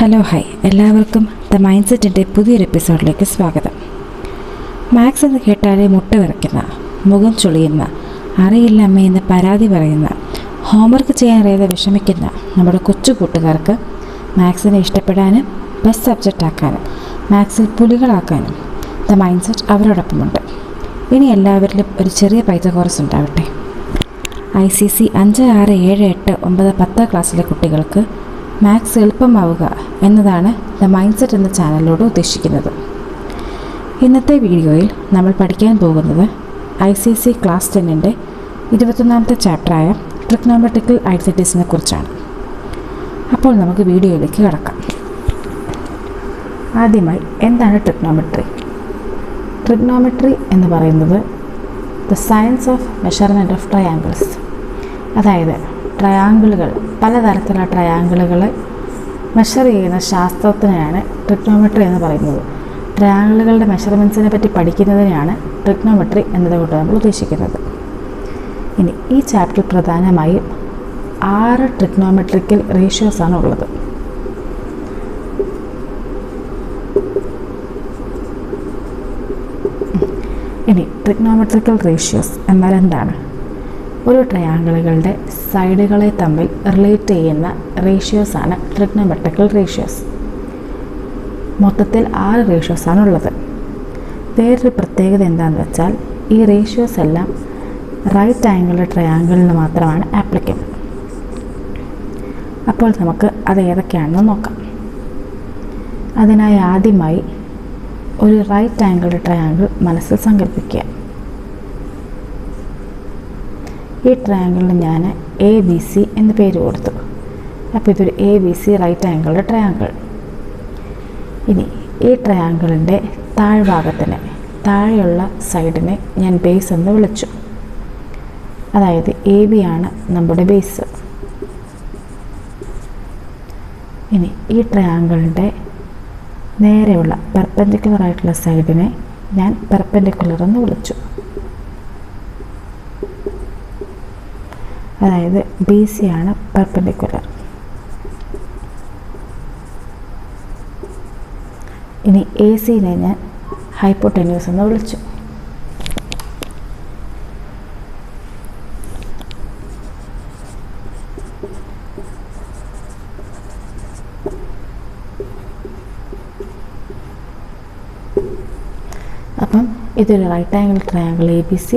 Hello hi, എല്ലാവർക്കും the mind സെറ്റിൻ്റെ പുതിയൊരു എപ്പിസോഡിലേക്ക് സ്വാഗതം. മാത്സ് എന്ന് കേട്ടാലേ മുട്ട വിറയ്ക്കുന്ന, മുഖം ചൊളിയുന്ന, അറിയില്ല അമ്മയെന്ന് പരാതി പറയുന്ന, ഹോംവർക്ക് ചെയ്യാൻ അറിയാതെ വിഷമിക്കുന്ന നമ്മുടെ കൊച്ചു കൂട്ടുകാർക്ക് മാത്സിനെ ഇഷ്ടപ്പെടാനും ബെസ്റ്റ് സബ്ജക്റ്റ് ആക്കാനും മാത്സിൽ പുലികളാക്കാനും ദ മൈൻഡ് സെറ്റ് അവരോടൊപ്പമുണ്ട്. ഇനി എല്ലാവരിലും ഒരു ചെറിയ പൈതകോറസ് ഉണ്ടാവട്ടെ. ICSE 5, 6, 7, 8, 9, 10 ക്ലാസ്സിലെ കുട്ടികൾക്ക് മാത്സ് എളുപ്പമാവുക എന്നതാണ് ദ മൈൻഡ് സെറ്റ് എന്ന ചാനലിലൂടെ ഉദ്ദേശിക്കുന്നത്. ഇന്നത്തെ വീഡിയോയിൽ നമ്മൾ പഠിക്കാൻ പോകുന്നത് ICSE ക്ലാസ് 10ൻ്റെ 21ാമത്തെ ചാപ്റ്ററായ ട്രിഗണോമെട്രിക്കൽ ഐഡൻറ്റിറ്റീസിനെ കുറിച്ചാണ്. അപ്പോൾ നമുക്ക് വീഡിയോയിലേക്ക് കടക്കാം. ആദ്യമായി എന്താണ് ട്രിഗണോമെട്രി? ട്രിഗണോമെട്രി എന്ന് പറയുന്നത് the science of measurement of triangles, അതായത് ട്രയാങ്കിളുകൾ, പലതരത്തിലുള്ള ട്രയാങ്കിളുകളെ മെഷർ ചെയ്യുന്ന ശാസ്ത്രത്തിനെയാണ് ട്രിഗണോമെട്രി എന്ന് പറയുന്നത്. ട്രയാങ്കിളുകളുടെ മെഷർമെൻറ്റ്സിനെ പറ്റി പഠിക്കുന്നതിനെയാണ് ട്രിഗണോമെട്രി എന്നതുകൊണ്ട് നമ്മൾ ഉദ്ദേശിക്കുന്നത്. ഇനി ഈ ചാപ്റ്ററിൽ പ്രധാനമായും 6 ട്രിഗണോമെട്രിക്കൽ റേഷ്യോസാണ് ഉള്ളത്. ഇനി ട്രിഗണോമെട്രിക്കൽ റേഷ്യോസ് എന്നാൽ എന്താണ്? ഒരു ട്രയാങ്കിളുകളുടെ സൈഡുകളെ തമ്മിൽ റിലേറ്റ് ചെയ്യുന്ന റേഷ്യോസാണ് ട്രിഗണോമെട്രിക്കൽ റേഷ്യോസ്. മൊത്തത്തിൽ 6 റേഷ്യോസാണ് ഉള്ളത്. വേറൊരു പ്രത്യേകത എന്താണെന്ന് വെച്ചാൽ ഈ റേഷ്യോസ് എല്ലാം റൈറ്റ് ആംഗിൾ ട്രയാങ്കിളിന് മാത്രമാണ് ആപ്ലിക്കബിൾ. അപ്പോൾ നമുക്ക് അത് ഏതൊക്കെയാണെന്ന് നോക്കാം. അതിനായി ആദ്യമായി ഒരു റൈറ്റ് ആംഗിൾ ട്രയാങ്കിൾ മനസ്സിൽ സങ്കല്പിക്കുക. ഈ ട്രയാങ്കിളിന് ഞാൻ ABC എന്ന് പേര് കൊടുത്തു. അപ്പോൾ ഇതൊരു ABC റൈറ്റ് ആംഗിൾ ട്രയാങ്കിൾ. ഇനി ഈ ട്രയാങ്കിളിൻ്റെ താഴ്ഭാഗത്തിന് താഴെയുള്ള സൈഡിനെ ഞാൻ ബേസ് എന്ന് വിളിച്ചു. അതായത് AB ആണ് നമ്മുടെ ബേസ്. ഇനി ഈ ട്രയാങ്കിളിൻ്റെ നേരെയുള്ള പെർപെൻഡിക്കുലർ ആയിട്ടുള്ള സൈഡിനെ ഞാൻ പെർപെൻഡിക്കുലർ എന്ന് വിളിച്ചു. അതായത് BC ആണ് പെർപെൻഡിക്കുലർ. ഇനി ACനെ ഞാൻ ഹൈപ്പോടെന്യൂസ് എന്ന് വിളിച്ചു. അപ്പം ഇതൊരു റൈറ്റ് ആംഗിൾ ട്രയാങ്കിൾ ABC.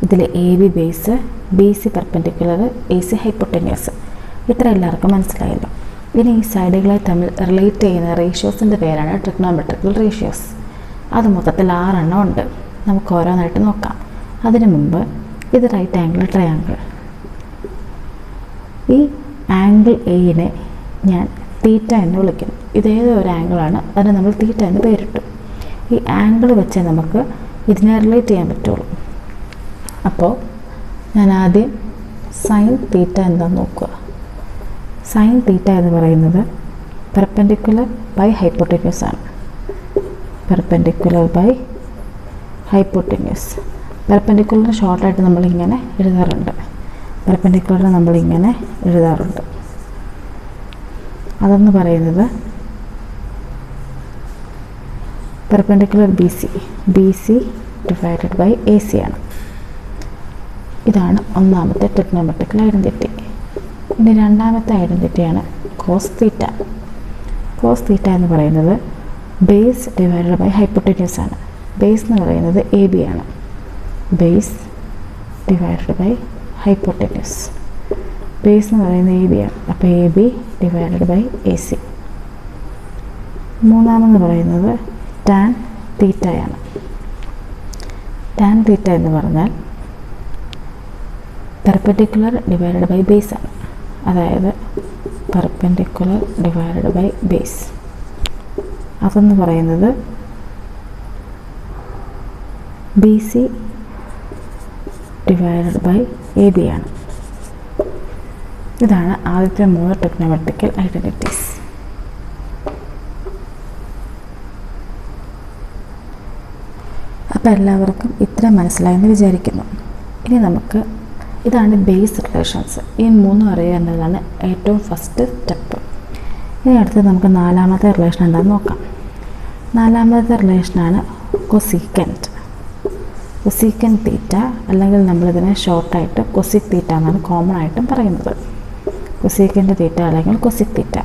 ഇതിൽ AB base, BC perpendicular, AC hypotenuse. ഇത്ര എല്ലാവർക്കും മനസ്സിലായല്ലോ. ഇനി ഈ സൈഡുകളെ തമ്മിൽ റിലേറ്റ് ചെയ്യുന്ന റേഷ്യോസിൻ്റെ പേരാണ് ട്രിഗണോമെട്രിക്കൽ റേഷ്യോസ്. അത് മൊത്തത്തിൽ 6 എണ്ണം ഉണ്ട്. നമുക്ക് ഓരോന്നായിട്ട് നോക്കാം. അതിനു മുമ്പ് ഇത് റൈറ്റ് ആംഗിൾ ട്രയാങ്കിൾ. ഈ ആംഗിൾ Aനെ ഞാൻ തീറ്റ എന്ന് വിളിക്കുന്നു. ഇതേതോ ഒരു ആംഗിളാണ്, അതിന് നമ്മൾ തീറ്റ എന്ന് പേരിട്ടു. ഈ ആംഗിൾ വെച്ച് നമുക്ക് ഇതിനെ റിലേറ്റ് ചെയ്യാൻ പറ്റുള്ളൂ. അപ്പോൾ ഞാൻ ആദ്യം സൈൻ തീറ്റ എന്താണെന്ന് നോക്കുക. സൈൻ തീറ്റ എന്ന് പറയുന്നത് പെർപെൻഡിക്കുലർ ബൈ ഹൈപ്പോടെന്യൂസ് ആണ്. Perpendicular by hypotenuse. പെർപെൻഡിക്കുലർ ഷോർട്ടായിട്ട് നമ്മളിങ്ങനെ എഴുതാറുണ്ട്. പെർപെൻഡിക്കുലർ നമ്മളിങ്ങനെ എഴുതാറുണ്ട്. അതെന്ന് പറയുന്നത് perpendicular BC divided by AC ആണ്. ഇതാണ് ഒന്നാമത്തെ ട്രിഗണോമെട്രിക്കൽ ഐഡൻറ്റിറ്റി. ഇനി രണ്ടാമത്തെ ഐഡൻറ്റിറ്റിയാണ് കോസ് തീറ്റ. കോസ് തീറ്റ എന്ന് പറയുന്നത് ബേസ് ഡിവൈഡഡ് ബൈ ഹൈപ്പോടെന്യൂസ് ആണ്. ബേസ് എന്ന് പറയുന്നത് AB ആണ്. Base divided by hypotenuse. Base എന്ന് പറയുന്നത് AB ആണ്. അപ്പോൾ AB ഡിവൈഡഡ് ബൈ AC. മൂന്നാമെന്ന് പറയുന്നത് ടാൻ തീറ്റയാണ്. ടാൻ തീറ്റ എന്ന് പറഞ്ഞാൽ പെർപെൻഡിക്കുലർ ഡിവൈഡഡ് ബൈ ബേസ് ആണ്. അതായത് പെർപെൻഡിക്കുലർ ഡിവൈഡഡ് ബൈ ബേസ്. അതെന്ന് പറയുന്നത് BC ഡിവൈഡഡ് ബൈ AB ആണ്. ഇതാണ് ആദ്യത്തെ 3 ട്രിഗണോമെട്രിക്കൽ ഐഡൻറ്റിറ്റീസ്. അപ്പോൾ എല്ലാവർക്കും ഇത്ര മനസ്സിലായെന്ന് വിചാരിക്കുന്നു. ഇനി നമുക്ക് ഇതാണ് ബേസ് റിലേഷൻസ്. ഈ 3 അറിയുക എന്നതാണ് ഏറ്റവും ഫസ്റ്റ് സ്റ്റെപ്പ്. ഇനി അടുത്ത് നമുക്ക് നാലാമത്തെ റിലേഷൻ എന്താണെന്ന് നോക്കാം. നാലാമത്തെ റിലേഷനാണ് കൊസീക്കൻറ്റ്. കൊസീക്കൻറ്റ് തീറ്റ, അല്ലെങ്കിൽ നമ്മളിതിനെ ഷോർട്ടായിട്ട് കൊസിക് തീറ്റ എന്നാണ് കോമൺ ആയിട്ടും പറയുന്നത്. കൊസീക്കൻറ്റ് തീറ്റ അല്ലെങ്കിൽ കൊസിക് തീറ്റ.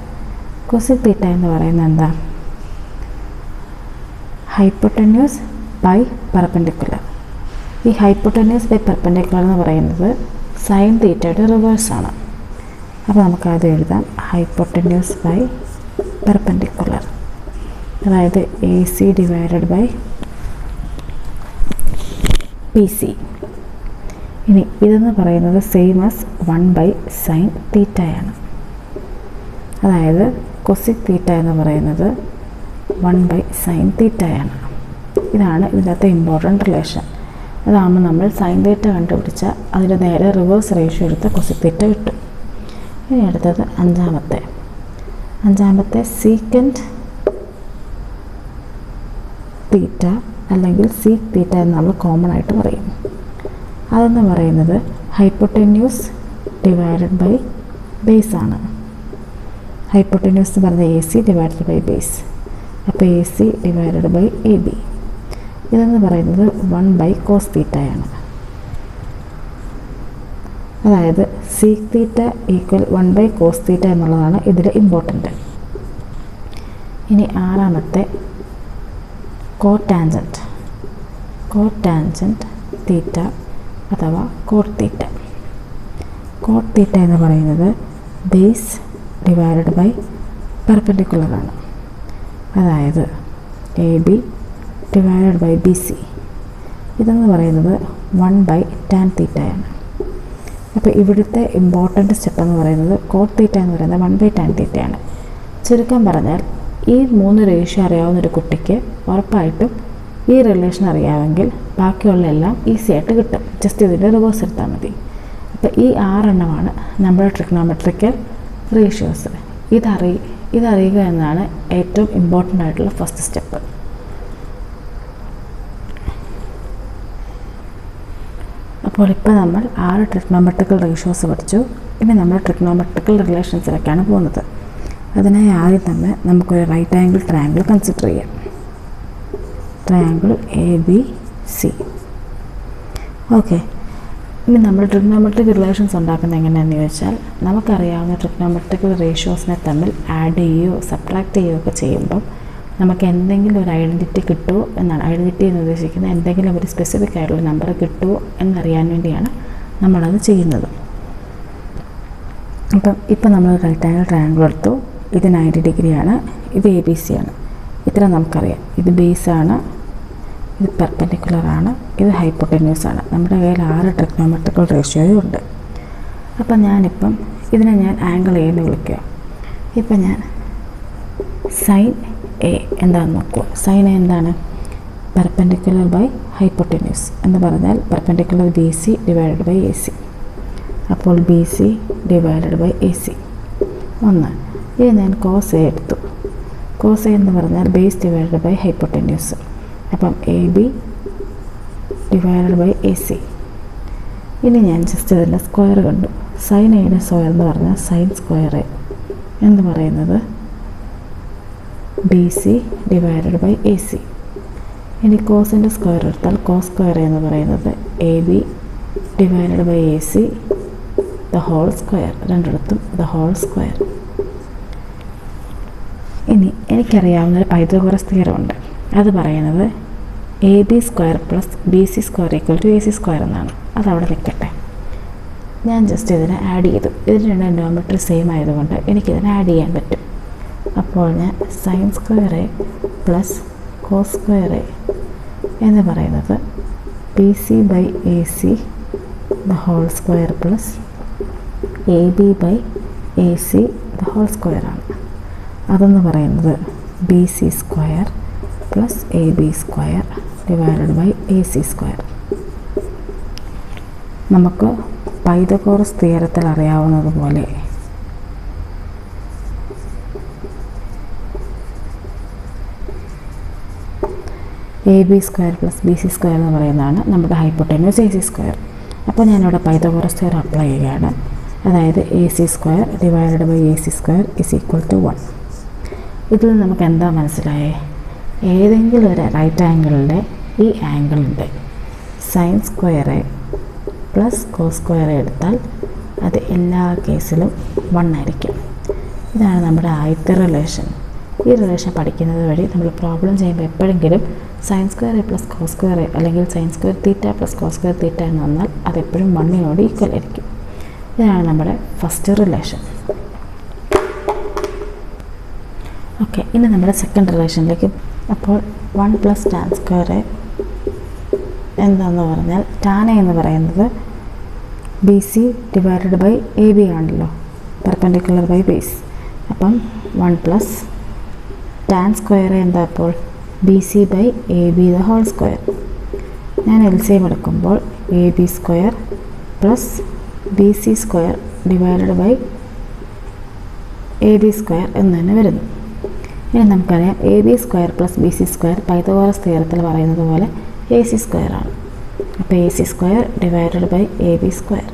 കൊസിക് തീറ്റ എന്ന് പറയുന്നത് എന്താ? Hypotenuse by perpendicular. ഈ ഹൈപ്പോട്ടന്യൂസ് ബൈ പെർപെൻഡിക്കുലർ എന്ന് പറയുന്നത് സൈൻ തീറ്റയുടെ റിവേഴ്സാണ്. അപ്പോൾ നമുക്കത് എഴുതാം, ഹൈപ്പോട്ടന്യൂസ് ബൈ പെർപെൻഡിക്കുലർ, അതായത് A C divided by P C. ഇനി ഇതെന്ന് പറയുന്നത് സെയിം ആസ് 1/sin തീറ്റയാണ്. അതായത് കൊസിക് തീറ്റ എന്ന് പറയുന്നത് 1/sin തീറ്റയാണ്. ഇതാണ് ഇതിനകത്തെ ഇമ്പോർട്ടൻറ്റ് റിലേഷൻ. അതാകുമ്പോൾ നമ്മൾ സൈൻ തീറ്റ കണ്ടുപിടിച്ചാൽ അതിൻ്റെ നേരെ റിവേഴ്സ് റേഷ്യോ എടുത്ത് കൊസിക് തീറ്റ കിട്ടും. ഇനി അടുത്തത് അഞ്ചാമത്തെ സീക്കൻറ്റ് തീറ്റ അല്ലെങ്കിൽ സീക്ക് തീറ്റ എന്ന് നമ്മൾ കോമൺ ആയിട്ട് പറയും. അതെന്ന് പറയുന്നത് ഹൈപ്പോട്ടന്യൂസ് ഡിവൈഡഡ് ബൈ ബേസ് ആണ്. ഹൈപ്പോട്ടന്യൂസ് എന്ന് പറയുന്നത് A C divided by base. അപ്പോൾ A C divided by A B. ഇതെന്ന് പറയുന്നത് 1/cos തീറ്റയാണ്. അതായത് സീക്ക് തീറ്റ ഈക്വൽ 1/cos തീറ്റ എന്നുള്ളതാണ് ഇതിൽ ഇമ്പോർട്ടൻ്റ്. ഇനി ആറാമത്തെ കോടാൻജൻറ്റ് തീറ്റ അഥവാ കോട്ട് തീറ്റ. കോട്ട് തീറ്റ എന്ന് പറയുന്നത് ബേസ് ഡിവൈഡഡ് ബൈ പെർപെൻഡിക്കുലറാണ്. അതായത് A B divided by B C. ഇതെന്ന് പറയുന്നത് 1/tan തീറ്റയാണ്. അപ്പോൾ ഇവിടുത്തെ ഇമ്പോർട്ടൻ്റ് സ്റ്റെപ്പ് എന്ന് പറയുന്നത് കോട്ട് തീറ്റ എന്ന് പറയുന്നത് 1/tan തീറ്റയാണ്. ചുരുക്കം പറഞ്ഞാൽ ഈ 3 റേഷ്യോ അറിയാവുന്നൊരു കുട്ടിക്ക് ഉറപ്പായിട്ടും ഈ റിലേഷൻ അറിയാമെങ്കിൽ ബാക്കിയുള്ള എല്ലാം ഈസി ആയിട്ട് കിട്ടും. ജസ്റ്റ് ഇതിൻ്റെ റിവേഴ്സ് എടുത്താൽ മതി. അപ്പോൾ ഈ 6 എണ്ണമാണ് നമ്മുടെ ട്രിഗണോമെട്രിക്കൽ റേഷ്യോസ്. ഇതറിയുക എന്നാണ് ഏറ്റവും ഇമ്പോർട്ടൻ്റ് ആയിട്ടുള്ള ഫസ്റ്റ് സ്റ്റെപ്പ്. അപ്പോൾ ഇപ്പോൾ നമ്മൾ 6 ട്രിഗണോമെട്രിക്കൽ റേഷ്യോസ് പഠിച്ചു. ഇനി നമ്മൾ ട്രിഗണോമെട്രിക്കൽ റിലേഷൻസിലേക്കാണ് പോകുന്നത്. അതിനായി ആദ്യം തന്നെ നമുക്കൊരു റൈറ്റ് ആംഗിൾ ട്രയാങ്കിൾ കൺസിഡർ ചെയ്യാം. Triangle A B C. Okay, ഇനി നമ്മൾ ട്രിഗണോമെട്രിക് റിലേഷൻസ് ഉണ്ടാക്കുന്നത് എങ്ങനെയാണെന്ന് ചോദിച്ചാൽ, നമുക്കറിയാവുന്ന ട്രിഗണോമെട്രിക്കൽ റേഷ്യോസിനെ തമ്മിൽ ആഡ് ചെയ്യുകയോ സബ്ട്രാക്ട് ചെയ്യുകയോ ഒക്കെ ചെയ്യുമ്പം നമുക്ക് എന്തെങ്കിലും ഒരു ഐഡൻറ്റിറ്റി കിട്ടുമോ എന്നാണ്. ഐഡൻറ്റിറ്റി എന്ന് ഉദ്ദേശിക്കുന്നത് എന്തെങ്കിലും ഒരു സ്പെസിഫിക് ആയിട്ടുള്ള നമ്പർ കിട്ടുമോ എന്നറിയാൻ വേണ്ടിയാണ് നമ്മളത് ചെയ്യുന്നത്. ഇപ്പം നമ്മൾ റൈറ്റ് ആംഗിൾ ട്രയാങ്കിൾ എടുത്തു. ഇത് 90 ഡിഗ്രിയാണ്, ഇത് എ ബി സി ആണ്. ഇത്ര നമുക്കറിയാം. ഇത് ബേസാണ്, ഇത് പെർപെൻഡിക്കുലറാണ്, ഇത് ഹൈപ്പോട്ടന്യൂസ് ആണ്. നമ്മുടെ കയ്യിൽ 6 ട്രിഗണോമെട്രിക്കൽ റേഷ്യോയും ഉണ്ട്. അപ്പം ഞാനിപ്പം ഇതിനെ ഞാൻ ആംഗിൾ എ എന്ന് വിളിക്കുക. ഇപ്പം ഞാൻ സൈൻ എ എന്താണെന്ന് നോക്കുക. സൈൻ എ എന്താണ്? പെർപെൻഡിക്കുലർ ബൈ ഹൈപ്പോട്ടന്യൂസ് എന്ന് പറഞ്ഞാൽ perpendicular B C divided by A C. അപ്പോൾ B C divided by A C 1. ഇത് ഞാൻ കോസ് എ എടുത്തു. കോസ് എ എന്ന് പറഞ്ഞാൽ ബേസ് ഡിവൈഡഡ് ബൈ ഹൈപ്പോട്ടന്യൂസ്. അപ്പം A B divided by A C. ഇനി ഞാൻ ജസ്റ്റ് ഇതിൻ്റെ സ്ക്വയർ കണ്ടു. സൈൻ എയുടെ സ്ക്വയർ എന്ന് പറഞ്ഞാൽ സൈൻ സ്ക്വയർ എ എന്ന് പറയുന്നത് B C divided by A C. ഇനി കോസിൻ്റെ സ്ക്വയർ എടുത്താൽ കോസ് സ്ക്വയർ എന്ന് പറയുന്നത് A B divided by A C the whole square. രണ്ടിടത്തും ദ ഹോൾ സ്ക്വയർ. ഇനി എനിക്കറിയാവുന്നൊരു പൈതഗോറസ് തിയറം ഉണ്ട്. അത് പറയുന്നത് A B square plus B C square equal to A C square എന്നാണ്. അതവിടെ നിൽക്കട്ടെ. ഞാൻ ജസ്റ്റ് ഇതിനെ ആഡ് ചെയ്തു. ഇതിന് 2 ഡോമെട്രി സെയിം ആയതുകൊണ്ട് എനിക്കിതിനെ ആഡ് ചെയ്യാൻ പറ്റും. അപ്പോൾ ഞാൻ sine square A plus cos square A എന്ന് പറയുന്നത് B C by A C the whole square plus A B by A C the whole സ്ക്വയറാണ്. അതെന്ന് പറയുന്നത് B C square plus A B square divided by A C square. നമുക്ക് Pythagoras തിയറത്തിൽ അറിയാവുന്നതുപോലെ A B square plus B C square എന്ന് പറയുന്നതാണ് നമ്മുടെ hypotenuse A C square. അപ്പോൾ ഞാനിവിടെ പൈതഗോറസ് തിയറം അപ്ലൈ ചെയ്യുകയാണ്. അതായത് A C square divided by A C square is equal to 1. ഇതിൽ നമുക്ക് എന്താ മനസ്സിലായേ? ഏതെങ്കിലും ഒരു റൈറ്റ് ആംഗിളിൻ്റെ ഈ ആംഗിളിൻ്റെ sine square A plus cos square A എടുത്താൽ അത് എല്ലാ കേസിലും 1 ആയിരിക്കും. ഇതാണ് നമ്മുടെ ആദ്യത്തെ റിലേഷൻ. ഈ റിലേഷൻ പഠിക്കുന്നത് വഴി നമ്മൾ പ്രോബ്ലം ചെയ്യുമ്പോൾ എപ്പോഴെങ്കിലും sine square A plus cos square A അല്ലെങ്കിൽ sine square theta plus cos square theta എന്ന് വന്നാൽ അതെപ്പോഴും 1 ഈക്വൽ ആയിരിക്കും. ഇതാണ് നമ്മുടെ ഫസ്റ്റ് റിലേഷൻ. ഓക്കെ, ഇനി നമ്മുടെ സെക്കൻഡ് റിലേഷനിലേക്ക്. അപ്പോൾ 1 പ്ലസ് ടാൻ സ്ക്വയർ എ എന്താണെന്ന് പറഞ്ഞാൽ ടാൻ എ എന്ന് പറയുന്നത് B C divided by A B ആണല്ലോ, പെർപെൻഡിക്കുലർ ബൈ ബേസ്. അപ്പം 1 പ്ലസ് ടാൻ സ്ക്വയർ എ എന്താ? അപ്പോൾ B C by A B the whole square. ഞാൻ LCM എടുക്കുമ്പോൾ A B square plus B C square divided by A B square എന്ന് തന്നെ വരുന്നു. ഇനി നമുക്കറിയാം A B square plus B C square Pythagoras തിയറത്തിൽ പറയുന്നത് പോലെ എ സി സ്ക്വയർ ആണ്. അപ്പോൾ A C square divided by A B square,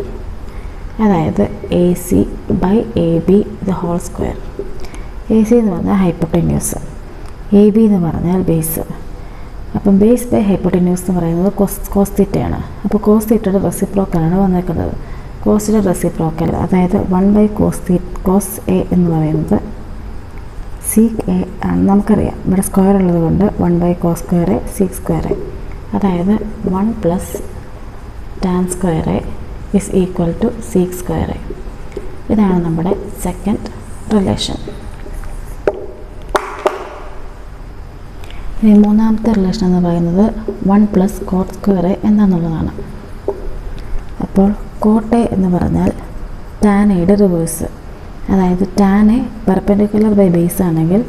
അതായത് A C by A B the whole square. A C എന്ന് പറഞ്ഞാൽ ഹൈപ്പോട്ടന്യൂസ്, എ ബി എന്ന് പറഞ്ഞാൽ ബേസ്. അപ്പം ബേസ് ബൈ ഹൈപ്പോട്ടന്യൂസ് എന്ന് പറയുന്നത് കോസ് തീറ്റയാണ്. അപ്പോൾ കോസ് തീറ്റയുടെ റെസിപ്രോക്കലാണ് വന്നേക്കുന്നത്. കോസിൻ്റെ റെസിപ്രോക്കൽ അതായത് 1 ബൈ കോസ് എ എന്ന് പറയുന്നത് സീക്ക് എ ആണ്. നമുക്കറിയാം ഇവിടെ സ്ക്വയർ ഉള്ളത് കൊണ്ട് 1 by cos square A sec square A, അതായത് 1 plus tan square A is equal to sec square A. ഇതാണ് നമ്മുടെ സെക്കൻഡ് റിലേഷൻ. ഇനി മൂന്നാമത്തെ റിലേഷൻ എന്ന് പറയുന്നത് 1 പ്ലസ് കോട്ട് സ്ക്വയർ എ എന്താണെന്നുള്ളതാണ്. അപ്പോൾ കോട്ട് എ എന്ന് പറഞ്ഞാൽ ടാൻ എയുടെ റിവേഴ്സ്, അതായത് tan A perpendicular by base ആണെങ്കിൽ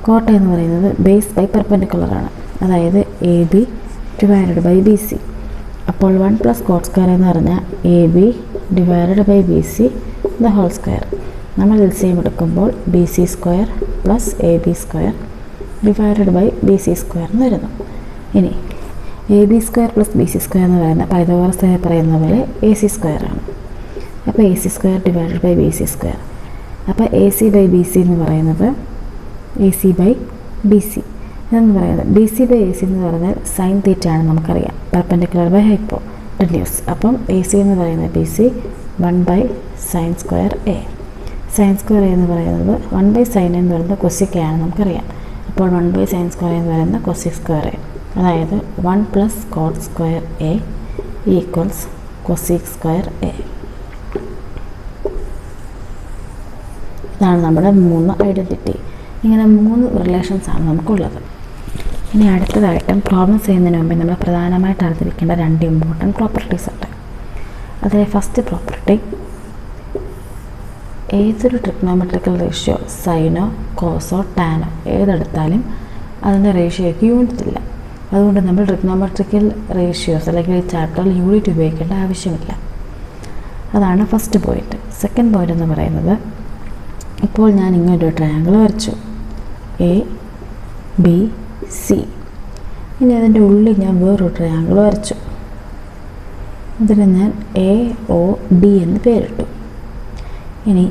കോട്ട് എന്ന് പറയുന്നത് ബേസ് ബൈ പെർപെൻഡിക്കുലർ ആണ്, അതായത് A B divided by B C. അപ്പോൾ 1 പ്ലസ് കോട്ട് സ്ക്വയർ എന്ന് പറഞ്ഞാൽ A B divided by B C the whole square. നമ്മൾ LCM എടുക്കുമ്പോൾ B C square plus A B square divided by B C square എന്ന് വരുന്നു. ഇനി A B square plus B C square എന്ന് പറയുന്ന Pythagoras പറയുന്ന പോലെ എ സി സ്ക്വയർ ആണ്. അപ്പോൾ A C square divided by B C square. അപ്പോൾ A C by B C എന്ന് പറയുന്നത് A C by B C എന്ന് പറയുന്നത് B C by A C എന്ന് പറഞ്ഞാൽ സൈൻ തീറ്റ ആണ്, നമുക്കറിയാം, പെർപെൻഡിക്കുലർ ബൈ ഹൈപ്പോട്ടന്യൂസ്. അപ്പം എ സി എന്ന് പറയുന്നത് B C 1 by sine square A. Sine square എന്ന് പറയുന്നത് 1 ബൈ സൈൻ എന്ന് പറയുന്നത് കൊസിക് ആണ്, നമുക്കറിയാം. അപ്പോൾ 1 ബൈ സൈൻ സ്ക്വയർ എന്ന് പറയുന്നത് കൊസിക് സ്ക്വയർ എ, അതായത് 1 plus cot square A equals cosec square A. ഇതാണ് നമ്മുടെ 3 ഐഡൻറ്റിറ്റി. ഇങ്ങനെ 3 റിലേഷൻസാണ് നമുക്കുള്ളത്. ഇനി അടുത്തതായിട്ടും പ്രോബ്ലം ചെയ്യുന്നതിന് മുമ്പ് നമ്മൾ പ്രധാനമായിട്ട് അറിഞ്ഞിരിക്കേണ്ട 2 ഇമ്പോർട്ടൻറ്റ് പ്രോപ്പർട്ടീസ് ഉണ്ട്. അതിലെ ഫസ്റ്റ് പ്രോപ്പർട്ടി, ഏതൊരു ട്രിഗ്നോമെട്രിക്കൽ റേഷ്യോ സൈനോ കോസോ ടാനോ ഏതെടുത്താലും അതിൻ്റെ റേഷ്യോയ്ക്ക് യൂണിറ്റ് ഇല്ല. അതുകൊണ്ട് നമ്മൾ ട്രിഗ്നോമെട്രിക്കൽ റേഷ്യോസ് അല്ലെങ്കിൽ ഈ ചാപ്റ്ററിൽ യൂണിറ്റ് ഉപയോഗിക്കേണ്ട ആവശ്യമില്ല. അതാണ് ഫസ്റ്റ് പോയിന്റ്. സെക്കൻഡ് പോയിന്റ് എന്ന് പറയുന്നത്, ഇപ്പോൾ ഞാൻ ഇങ്ങനൊരു ട്രയാങ്കിൾ വരച്ചു, എ ബി സി. ഇനി അതിൻ്റെ ഉള്ളിൽ ഞാൻ വേറൊരു ട്രയാങ്കിൾ വരച്ചു, അതിന് ഞാൻ എ ഒ ഡി എന്ന് പേരിട്ടു. ഇനി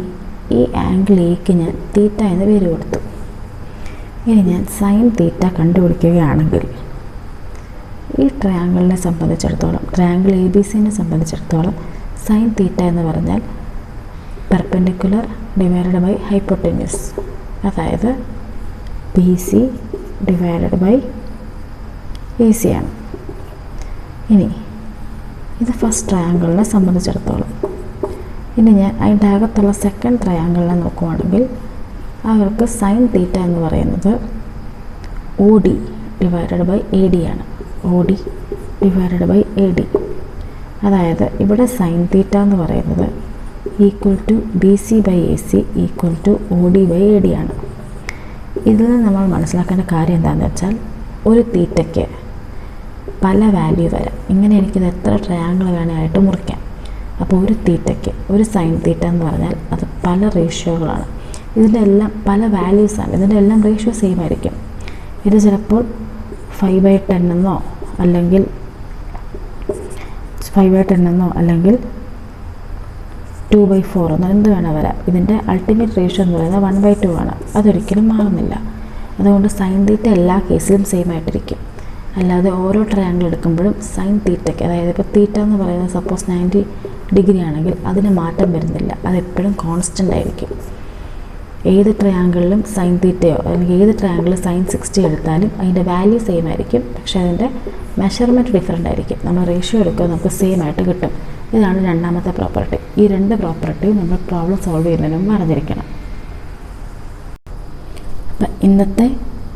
ഈ ആംഗിൾ എക്ക് ഞാൻ തീറ്റ എന്ന് പേര് കൊടുത്തു. ഇനി ഞാൻ സൈൻ തീറ്റ കണ്ടുപിടിക്കുകയാണെങ്കിൽ ഈ ട്രയാങ്കിളിനെ സംബന്ധിച്ചിടത്തോളം, ട്രയാങ്കിൾ എ ബി സിനെ സംബന്ധിച്ചിടത്തോളം സൈൻ തീറ്റ എന്ന് പറഞ്ഞാൽ പെർപെൻഡിക്കുലർ ഡിവൈഡഡ് ബൈ ഹൈപ്പോട്ടന്യൂസ്, അതായത് B C divided by A C ആണ്. ഇനി ഇത് ഫസ്റ്റ് ട്രയാങ്കിളിനെ സംബന്ധിച്ചിടത്തോളം. ഇനി ഞാൻ അതിൻ്റെ അകത്തുള്ള സെക്കൻഡ് ട്രയാങ്കിളിനെ നോക്കുവാണെങ്കിൽ അവർക്ക് സൈൻ തീറ്റ എന്ന് പറയുന്നത് O D divided by A D ആണ്, O D divided by A D. അതായത് ഇവിടെ സൈൻ തീറ്റ എന്ന് പറയുന്നത് equal to B C by A C equal to O D by A D ആണ്. ഇതിൽ നിന്ന് നമ്മൾ മനസ്സിലാക്കേണ്ട കാര്യം എന്താണെന്ന് വെച്ചാൽ, ഒരു തീറ്റയ്ക്ക് പല വാല്യൂ വരാം. ഇങ്ങനെ എനിക്കിത് എത്ര ട്രയാങ്കിൾ വേണമായിട്ട് മുറിക്കാം. അപ്പോൾ ഒരു തീറ്റയ്ക്ക് ഒരു സൈൻ തീറ്റ എന്ന് പറഞ്ഞാൽ അത് പല റേഷ്യോകളാണ്. ഇതിൻ്റെ എല്ലാം പല വാല്യൂസാണ്, ഇതിൻ്റെ എല്ലാം റേഷ്യോ സെയിം ആയിരിക്കും. ഇത് ചിലപ്പോൾ 5/10 എന്നോ അല്ലെങ്കിൽ 5/10 എന്നോ അല്ലെങ്കിൽ 2/4 എന്നോ എന്ത് വേണം വരാം. ഇതിൻ്റെ അൾട്ടിമേറ്റ് റേഷ്യോ എന്ന് പറയുന്നത് 1/2 ആണ്. അതൊരിക്കലും മാറുന്നില്ല. അതുകൊണ്ട് സൈൻ തീറ്റ എല്ലാ കേസിലും സെയിം ആയിട്ടിരിക്കും. അല്ലാതെ ഓരോ ട്രയാങ്കിൾ എടുക്കുമ്പോഴും സൈൻ തീറ്റയ്ക്ക്, അതായത് ഇപ്പോൾ തീറ്റ എന്ന് പറയുന്നത് സപ്പോസ് 90 ഡിഗ്രി ആണെങ്കിൽ അതിന് മാറ്റം വരുന്നില്ല, അതെപ്പോഴും കോൺസ്റ്റൻ്റ് ആയിരിക്കും. ഏത് ട്രയാങ്കിളിലും സൈൻ തീറ്റയോ അല്ലെങ്കിൽ ഏത് ട്രയാങ്കിളിൽ സൈൻ 60 എടുത്താലും അതിൻ്റെ വാല്യൂ സെയിം ആയിരിക്കും, പക്ഷേ അതിൻ്റെ മെഷർമെൻറ്റ് ഡിഫറെൻ്റ് ആയിരിക്കും. നമ്മൾ റേഷ്യോ എടുക്കുക നമുക്ക് സെയിം ആയിട്ട് കിട്ടും. ഇതാണ് രണ്ടാമത്തെ പ്രോപ്പർട്ടി. ഈ രണ്ട് പ്രോപ്പർട്ടിയും നമ്മൾ പ്രോബ്ലം സോൾവ് ചെയ്യുന്നതിന് മുമ്പ് അറിഞ്ഞിരിക്കണം. അപ്പം ഇന്നത്തെ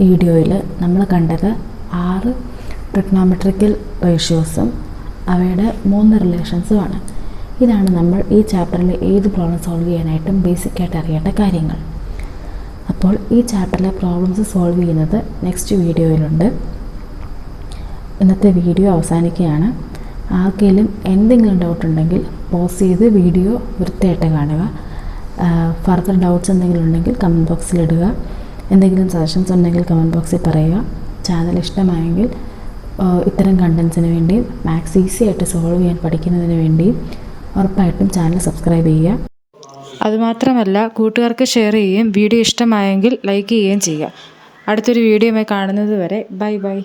വീഡിയോയിൽ നമ്മൾ കണ്ടത് 6 ട്രിഗ്നോമെട്രിക്കൽ റേഷ്യോസും അവയുടെ 3 റിലേഷൻസുമാണ്. ഇതാണ് നമ്മൾ ഈ ചാപ്റ്ററിൽ ഏത് പ്രോബ്ലം സോൾവ് ചെയ്യാനായിട്ടും ബേസിക്കായിട്ട് അറിയേണ്ട കാര്യങ്ങൾ. അപ്പോൾ ഈ ചാപ്റ്ററിലെ പ്രോബ്ലംസ് സോൾവ് ചെയ്യുന്നത് നെക്സ്റ്റ് വീഡിയോയിലുണ്ട്. ഇന്നത്തെ വീഡിയോ അവസാനിക്കുകയാണ്. ആർക്കെങ്കിലും എന്തെങ്കിലും ഡൗട്ട് ഉണ്ടെങ്കിൽ പോസ് ചെയ്ത് വീഡിയോ വൃത്തിയായിട്ട് കാണുക. ഫർദർ ഡൗട്ട്സ് എന്തെങ്കിലും ഉണ്ടെങ്കിൽ കമൻറ്റ് ബോക്സിൽ ഇടുക. എന്തെങ്കിലും സജഷൻസ് ഉണ്ടെങ്കിൽ കമൻറ്റ് ബോക്സിൽ പറയുക. ചാനൽ ഇഷ്ടമായെങ്കിൽ ഇത്തരം കണ്ടൻസിന് വേണ്ടിയും മാത്സ് ഈസി ആയിട്ട് സോൾവ് ചെയ്യാൻ പഠിക്കുന്നതിന് വേണ്ടിയും ഉറപ്പായിട്ടും ചാനൽ സബ്സ്ക്രൈബ് ചെയ്യുക. അതുമാത്രമല്ല, കൂട്ടുകാർക്ക് ഷെയർ ചെയ്യുകയും വീഡിയോ ഇഷ്ടമായെങ്കിൽ ലൈക്ക് ചെയ്യുകയും ചെയ്യുക. അടുത്തൊരു വീഡിയോയുമായി കാണുന്നത് വരെ ബൈ ബൈ.